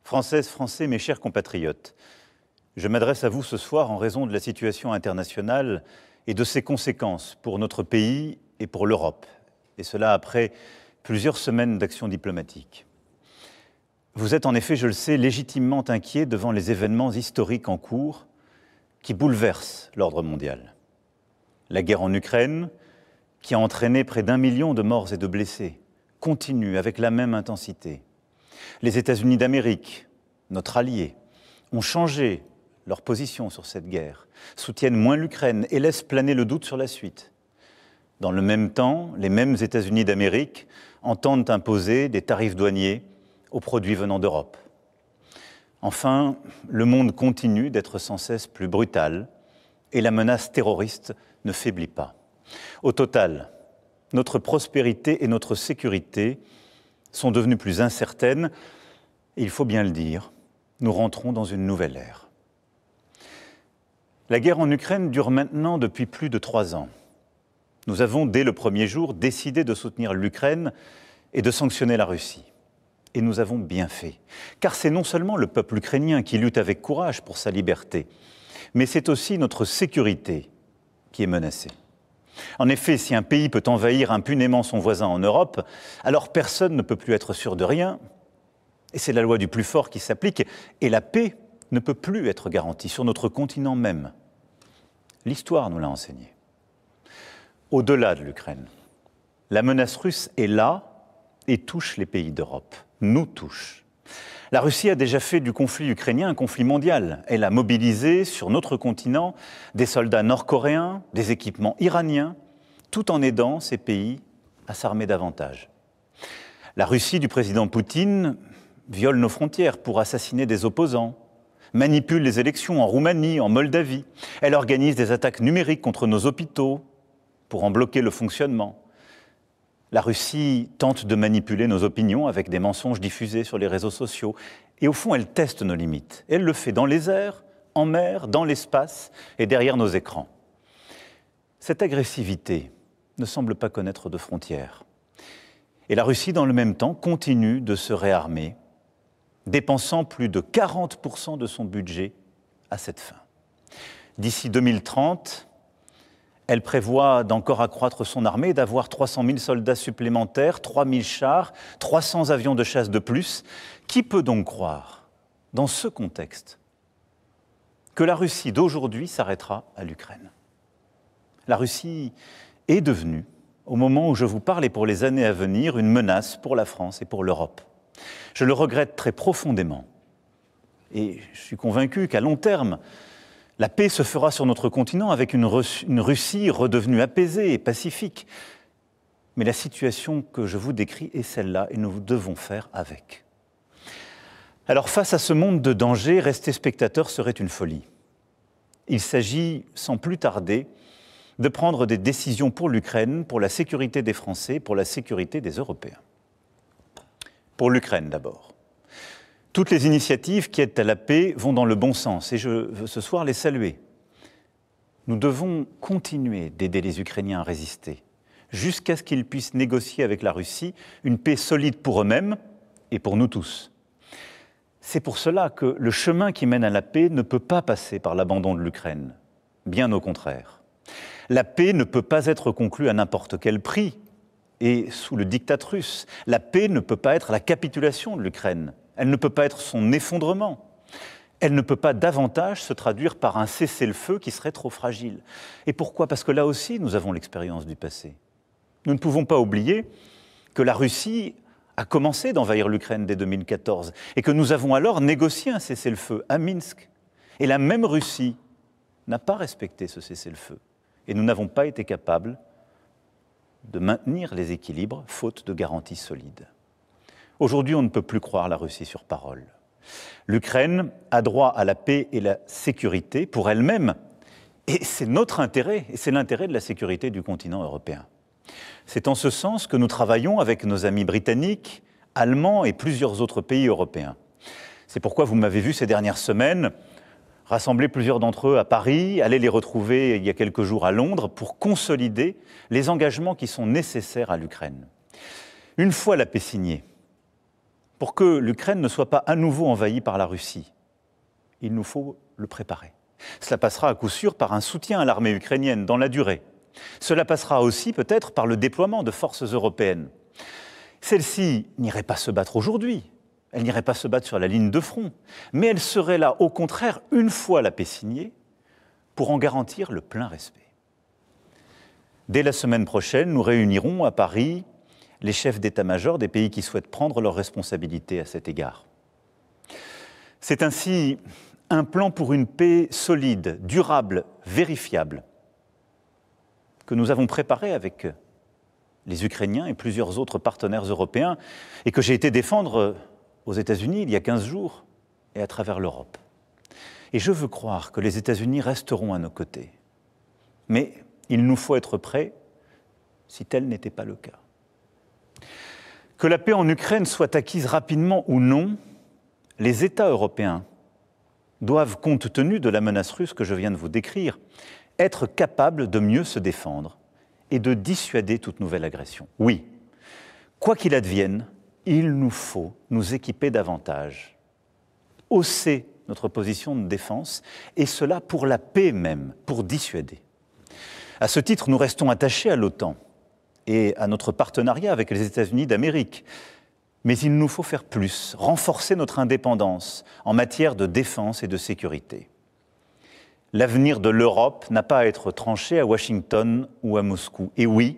Françaises, Français, mes chers compatriotes, je m'adresse à vous ce soir en raison de la situation internationale et de ses conséquences pour notre pays et pour l'Europe, et cela après plusieurs semaines d'action diplomatique. Vous êtes en effet, je le sais, légitimement inquiets devant les événements historiques en cours qui bouleversent l'ordre mondial. La guerre en Ukraine, qui a entraîné près d'1 million de morts et de blessés, continue avec la même intensité. Les États-Unis d'Amérique, notre allié, ont changé leur position sur cette guerre, soutiennent moins l'Ukraine et laissent planer le doute sur la suite. Dans le même temps, les mêmes États-Unis d'Amérique entendent imposer des tarifs douaniers aux produits venant d'Europe. Enfin, le monde continue d'être sans cesse plus brutal et la menace terroriste ne faiblit pas. Au total, notre prospérité et notre sécurité sont devenues plus incertaines et il faut bien le dire, nous rentrons dans une nouvelle ère. La guerre en Ukraine dure maintenant depuis plus de 3 ans. Nous avons, dès le premier jour, décidé de soutenir l'Ukraine et de sanctionner la Russie. Et nous avons bien fait, car c'est non seulement le peuple ukrainien qui lutte avec courage pour sa liberté, mais c'est aussi notre sécurité qui est menacée. En effet, si un pays peut envahir impunément son voisin en Europe, alors personne ne peut plus être sûr de rien, et c'est la loi du plus fort qui s'applique, et la paix ne peut plus être garantie sur notre continent même. L'histoire nous l'a enseigné. Au-delà de l'Ukraine, la menace russe est là et touche les pays d'Europe, nous touche. La Russie a déjà fait du conflit ukrainien un conflit mondial. Elle a mobilisé sur notre continent des soldats nord-coréens, des équipements iraniens, tout en aidant ces pays à s'armer davantage. La Russie du président Poutine viole nos frontières pour assassiner des opposants, manipule les élections en Roumanie, en Moldavie. Elle organise des attaques numériques contre nos hôpitaux pour en bloquer le fonctionnement. La Russie tente de manipuler nos opinions avec des mensonges diffusés sur les réseaux sociaux. Et au fond, elle teste nos limites. Elle le fait dans les airs, en mer, dans l'espace et derrière nos écrans. Cette agressivité ne semble pas connaître de frontières. Et la Russie, dans le même temps, continue de se réarmer, dépensant plus de 40% de son budget à cette fin. D'ici 2030, elle prévoit d'encore accroître son armée, d'avoir 300 000 soldats supplémentaires, 3 000 chars, 300 avions de chasse de plus. Qui peut donc croire, dans ce contexte, que la Russie d'aujourd'hui s'arrêtera à l'Ukraine? La Russie est devenue, au moment où je vous parle et pour les années à venir, une menace pour la France et pour l'Europe. Je le regrette très profondément. Et je suis convaincu qu'à long terme, la paix se fera sur notre continent avec une Russie redevenue apaisée et pacifique. Mais la situation que je vous décris est celle-là et nous devons faire avec. Alors face à ce monde de danger, rester spectateur serait une folie. Il s'agit, sans plus tarder, de prendre des décisions pour l'Ukraine, pour la sécurité des Français, pour la sécurité des Européens. Pour l'Ukraine d'abord. Toutes les initiatives qui aident à la paix vont dans le bon sens et je veux ce soir les saluer. Nous devons continuer d'aider les Ukrainiens à résister jusqu'à ce qu'ils puissent négocier avec la Russie une paix solide pour eux-mêmes et pour nous tous. C'est pour cela que le chemin qui mène à la paix ne peut pas passer par l'abandon de l'Ukraine. Bien au contraire. La paix ne peut pas être conclue à n'importe quel prix et sous le diktat russe. La paix ne peut pas être la capitulation de l'Ukraine. Elle ne peut pas être son effondrement. Elle ne peut pas davantage se traduire par un cessez-le-feu qui serait trop fragile. Et pourquoi? Parce que là aussi, nous avons l'expérience du passé. Nous ne pouvons pas oublier que la Russie a commencé d'envahir l'Ukraine dès 2014 et que nous avons alors négocié un cessez-le-feu à Minsk. Et la même Russie n'a pas respecté ce cessez-le-feu. Et nous n'avons pas été capables de maintenir les équilibres, faute de garanties solides. Aujourd'hui, on ne peut plus croire la Russie sur parole. L'Ukraine a droit à la paix et la sécurité pour elle-même, et c'est notre intérêt, et c'est l'intérêt de la sécurité du continent européen. C'est en ce sens que nous travaillons avec nos amis britanniques, allemands et plusieurs autres pays européens. C'est pourquoi vous m'avez vu ces dernières semaines rassembler plusieurs d'entre eux à Paris, aller les retrouver il y a quelques jours à Londres pour consolider les engagements qui sont nécessaires à l'Ukraine. Une fois la paix signée, pour que l'Ukraine ne soit pas à nouveau envahie par la Russie, il nous faut le préparer. Cela passera à coup sûr par un soutien à l'armée ukrainienne dans la durée. Cela passera aussi peut-être par le déploiement de forces européennes. Celles-ci n'iraient pas se battre aujourd'hui, elles n'iraient pas se battre sur la ligne de front, mais elles seraient là, au contraire, une fois la paix signée, pour en garantir le plein respect. Dès la semaine prochaine, nous réunirons à Paris les chefs d'état-major des pays qui souhaitent prendre leurs responsabilités à cet égard. C'est ainsi un plan pour une paix solide, durable, vérifiable, que nous avons préparé avec les Ukrainiens et plusieurs autres partenaires européens, et que j'ai été défendre aux États-Unis il y a 15 jours et à travers l'Europe. Et je veux croire que les États-Unis resteront à nos côtés. Mais il nous faut être prêts si tel n'était pas le cas. Que la paix en Ukraine soit acquise rapidement ou non, les États européens doivent, compte tenu de la menace russe que je viens de vous décrire, être capables de mieux se défendre et de dissuader toute nouvelle agression. Oui, quoi qu'il advienne, il nous faut nous équiper davantage, hausser notre position de défense, et cela pour la paix même, pour dissuader. À ce titre, nous restons attachés à l'OTAN et à notre partenariat avec les États-Unis d'Amérique. Mais il nous faut faire plus, renforcer notre indépendance en matière de défense et de sécurité. L'avenir de l'Europe n'a pas à être tranché à Washington ou à Moscou. Et oui,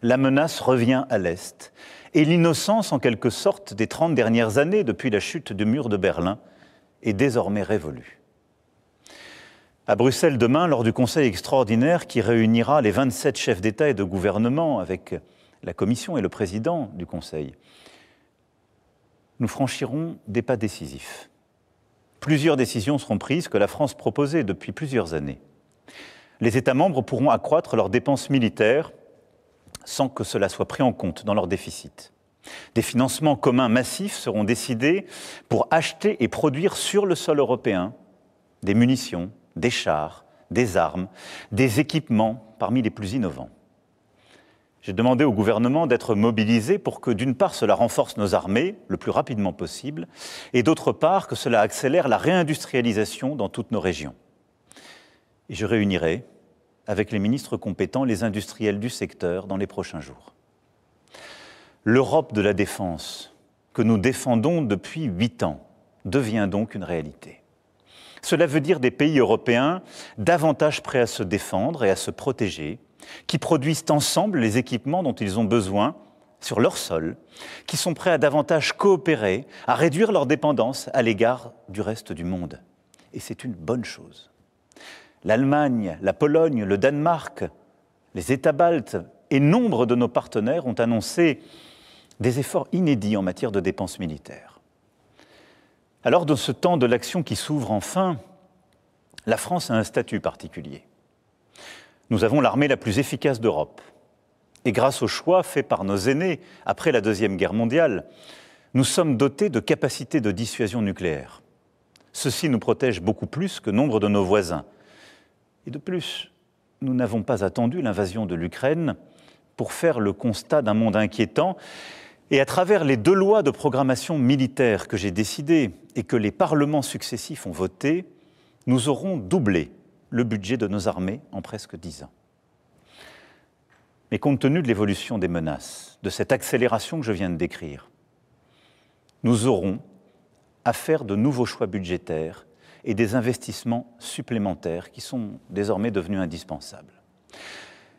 la menace revient à l'Est. Et l'innocence, en quelque sorte, des 30 dernières années, depuis la chute du mur de Berlin, est désormais révolue. À Bruxelles demain, lors du Conseil extraordinaire qui réunira les 27 chefs d'État et de gouvernement avec la Commission et le président du Conseil, nous franchirons des pas décisifs. Plusieurs décisions seront prises que la France proposait depuis plusieurs années. Les États membres pourront accroître leurs dépenses militaires sans que cela soit pris en compte dans leur déficit. Des financements communs massifs seront décidés pour acheter et produire sur le sol européen des munitions, des chars, des armes, des équipements parmi les plus innovants. J'ai demandé au gouvernement d'être mobilisé pour que, d'une part, cela renforce nos armées le plus rapidement possible, et d'autre part, que cela accélère la réindustrialisation dans toutes nos régions. Et je réunirai, avec les ministres compétents, les industriels du secteur dans les prochains jours. L'Europe de la défense, que nous défendons depuis 8 ans, devient donc une réalité. Cela veut dire des pays européens davantage prêts à se défendre et à se protéger, qui produisent ensemble les équipements dont ils ont besoin sur leur sol, qui sont prêts à davantage coopérer, à réduire leur dépendance à l'égard du reste du monde. Et c'est une bonne chose. L'Allemagne, la Pologne, le Danemark, les États baltes et nombre de nos partenaires ont annoncé des efforts inédits en matière de dépenses militaires. Alors, dans ce temps de l'action qui s'ouvre enfin, la France a un statut particulier. Nous avons l'armée la plus efficace d'Europe. Et grâce au choix fait par nos aînés après la Deuxième Guerre mondiale, nous sommes dotés de capacités de dissuasion nucléaire. Ceci nous protège beaucoup plus que nombre de nos voisins. Et de plus, nous n'avons pas attendu l'invasion de l'Ukraine pour faire le constat d'un monde inquiétant. Et à travers les 2 lois de programmation militaire que j'ai décidées et que les parlements successifs ont votées, nous aurons doublé le budget de nos armées en presque 10 ans. Mais compte tenu de l'évolution des menaces, de cette accélération que je viens de décrire, nous aurons à faire de nouveaux choix budgétaires et des investissements supplémentaires qui sont désormais devenus indispensables.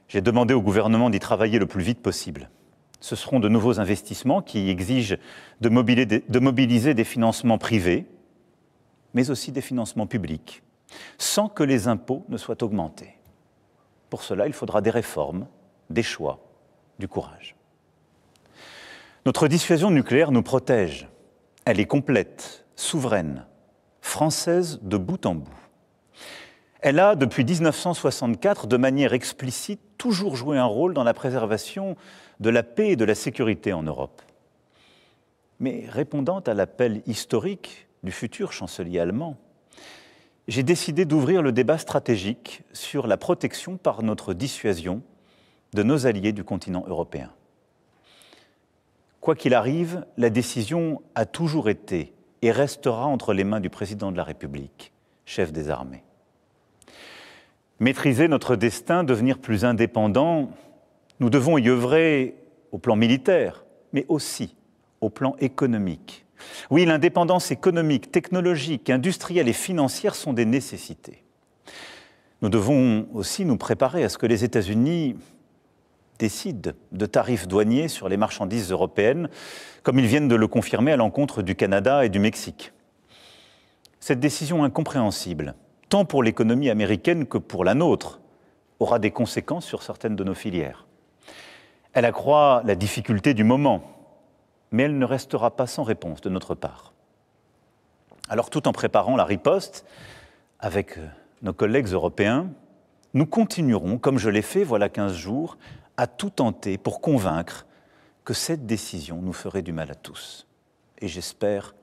J'ai demandé au gouvernement d'y travailler le plus vite possible. Ce seront de nouveaux investissements qui exigent de mobiliser des financements privés, mais aussi des financements publics, sans que les impôts ne soient augmentés. Pour cela, il faudra des réformes, des choix, du courage. Notre dissuasion nucléaire nous protège. Elle est complète, souveraine, française de bout en bout. Elle a, depuis 1964, de manière explicite, toujours joué un rôle dans la préservation de la paix et de la sécurité en Europe. Mais répondant à l'appel historique du futur chancelier allemand, j'ai décidé d'ouvrir le débat stratégique sur la protection par notre dissuasion de nos alliés du continent européen. Quoi qu'il arrive, la décision a toujours été et restera entre les mains du président de la République, chef des armées. Maîtriser notre destin, devenir plus indépendant, nous devons y œuvrer au plan militaire, mais aussi au plan économique. Oui, l'indépendance économique, technologique, industrielle et financière sont des nécessités. Nous devons aussi nous préparer à ce que les États-Unis décident de tarifs douaniers sur les marchandises européennes, comme ils viennent de le confirmer à l'encontre du Canada et du Mexique. Cette décision incompréhensible, tant pour l'économie américaine que pour la nôtre, aura des conséquences sur certaines de nos filières. Elle accroît la difficulté du moment, mais elle ne restera pas sans réponse de notre part. Alors, tout en préparant la riposte, avec nos collègues européens, nous continuerons, comme je l'ai fait voilà 15 jours, à tout tenter pour convaincre que cette décision nous ferait du mal à tous. Et j'espère,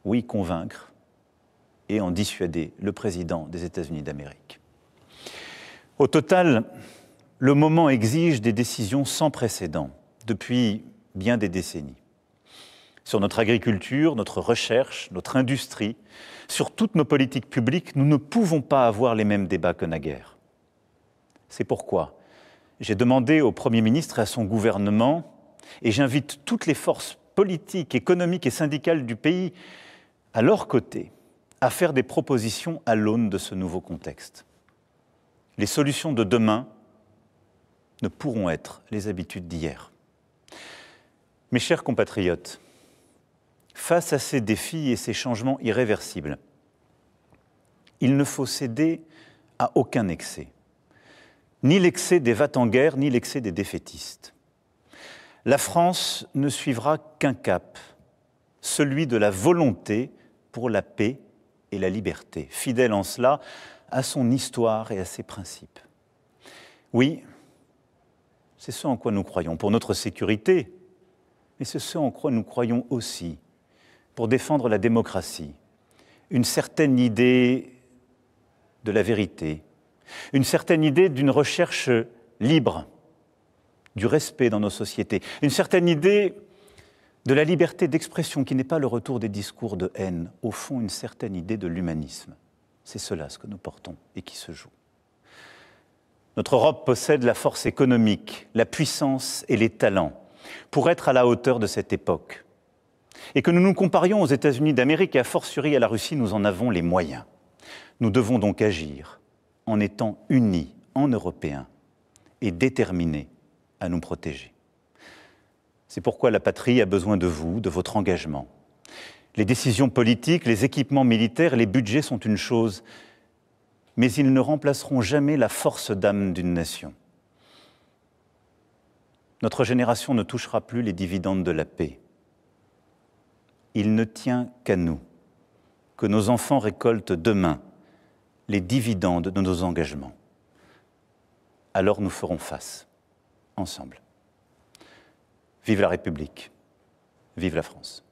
oui, convaincre et en dissuader le président des États-Unis d'Amérique. Au total, le moment exige des décisions sans précédent depuis bien des décennies. Sur notre agriculture, notre recherche, notre industrie, sur toutes nos politiques publiques, nous ne pouvons pas avoir les mêmes débats que naguère. C'est pourquoi j'ai demandé au Premier ministre et à son gouvernement, et j'invite toutes les forces politiques, économiques et syndicales du pays à leur côté, à faire des propositions à l'aune de ce nouveau contexte. Les solutions de demain ne pourront être les habitudes d'hier. Mes chers compatriotes, face à ces défis et ces changements irréversibles, il ne faut céder à aucun excès. Ni l'excès des va-t-en-guerre, ni l'excès des défaitistes. La France ne suivra qu'un cap, celui de la volonté pour la paix et la liberté, fidèle en cela à son histoire et à ses principes. Oui, c'est ce en quoi nous croyons pour notre sécurité, mais c'est ce en quoi nous croyons aussi pour défendre la démocratie, une certaine idée de la vérité, une certaine idée d'une recherche libre, du respect dans nos sociétés, une certaine idée de la liberté d'expression qui n'est pas le retour des discours de haine, au fond une certaine idée de l'humanisme. C'est cela ce que nous portons et qui se joue. Notre Europe possède la force économique, la puissance et les talents pour être à la hauteur de cette époque. Et que nous nous comparions aux États-Unis d'Amérique et a fortiori à la Russie, nous en avons les moyens. Nous devons donc agir en étant unis en Européens et déterminés à nous protéger. C'est pourquoi la patrie a besoin de vous, de votre engagement. Les décisions politiques, les équipements militaires, les budgets sont une chose, mais ils ne remplaceront jamais la force d'âme d'une nation. Notre génération ne touchera plus les dividendes de la paix. Il ne tient qu'à nous que nos enfants récoltent demain les dividendes de nos engagements. Alors nous ferons face, ensemble. Vive la République, vive la France.